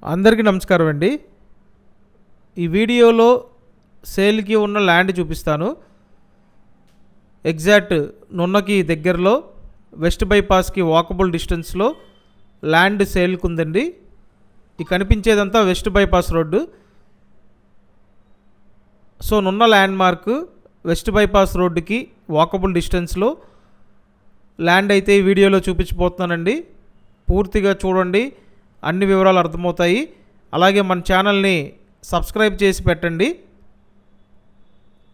అందరికీ నమస్కారం అండి. ఈ వీడియోలో సేల్కి ఉన్న ల్యాండ్ చూపిస్తాను. ఎగ్జాక్ట్ నున్నకి దగ్గరలో వెస్ట్ బైపాస్కి వాకబుల్ డిస్టెన్స్లో ల్యాండ్ సేల్కి ఉందండి. ఈ కనిపించేదంతా వెస్ట్ బైపాస్ రోడ్డు. సో నున్న ల్యాండ్ మార్క్ వెస్ట్ బైపాస్ రోడ్డుకి వాకబుల్ డిస్టెన్స్లో ల్యాండ్ అయితే ఈ వీడియోలో చూపించబోతున్నానండి. పూర్తిగా చూడండి, అన్ని వివరాలు అర్థమవుతాయి. అలాగే మన ఛానల్ని సబ్స్క్రైబ్ చేసి పెట్టండి.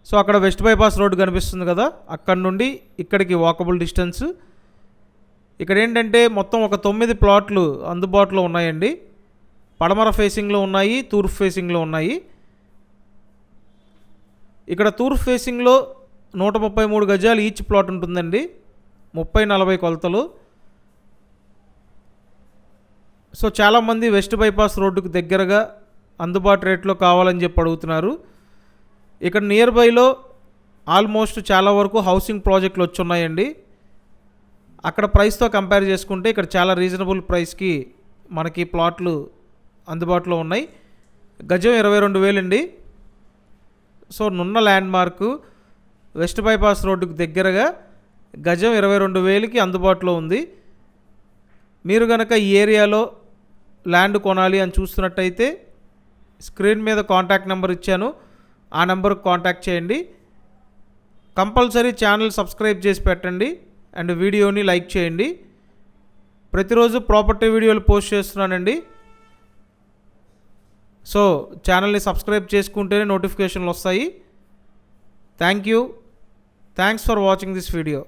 సో అక్కడ వెస్ట్ బైపాస్ రోడ్డు కనిపిస్తుంది కదా, అక్కడ నుండి ఇక్కడికి వాకబుల్ డిస్టెన్స్. ఇక్కడ ఏంటంటే మొత్తం ఒక 9 ప్లాట్లు అందుబాటులో ఉన్నాయండి. పడమర ఫేసింగ్లో ఉన్నాయి, తూర్పు ఫేసింగ్లో ఉన్నాయి. ఇక్కడ తూర్పు ఫేసింగ్లో 133 గజాలు ఈచ్ ప్లాట్ ఉంటుందండి. 30-40 కొలతలు. సో చాలామంది వెస్ట్ బైపాస్ రోడ్డుకు దగ్గరగా అందుబాటు రేట్లో కావాలని చెప్పి అడుగుతున్నారు. ఇక్కడ నియర్ బైలో ఆల్మోస్ట్ చాలా వరకు హౌసింగ్ ప్రాజెక్టులు వచ్చి ఉన్నాయండి. అక్కడ ప్రైస్తో కంపేర్ చేసుకుంటే ఇక్కడ చాలా రీజనబుల్ ప్రైస్కి మనకి ప్లాట్లు అందుబాటులో ఉన్నాయి. గజం 22,000 అండి. సో నున్న ల్యాండ్ మార్కు వెస్ట్ బైపాస్ రోడ్డుకు దగ్గరగా గజం 22,000కి అందుబాటులో ఉంది. మీరు కనుక ఈ ఏరియాలో ల్యాండ్ కొనాలి అని చూస్తున్నట్టయితే స్క్రీన్ మీద కాంటాక్ట్ నెంబర్ ఇచ్చాను, ఆ నెంబర్కి కాంటాక్ట్ చేయండి. కంపల్సరీ ఛానల్ సబ్స్క్రైబ్ చేసి పెట్టండి అండ్ వీడియోని లైక్ చేయండి. ప్రతిరోజు ప్రాపర్టీ వీడియోలు పోస్ట్ చేస్తున్నానండి. సో ఛానల్ని సబ్స్క్రైబ్ చేసుకుంటేనే నోటిఫికేషన్లు వస్తాయి. Thanks for watching this video.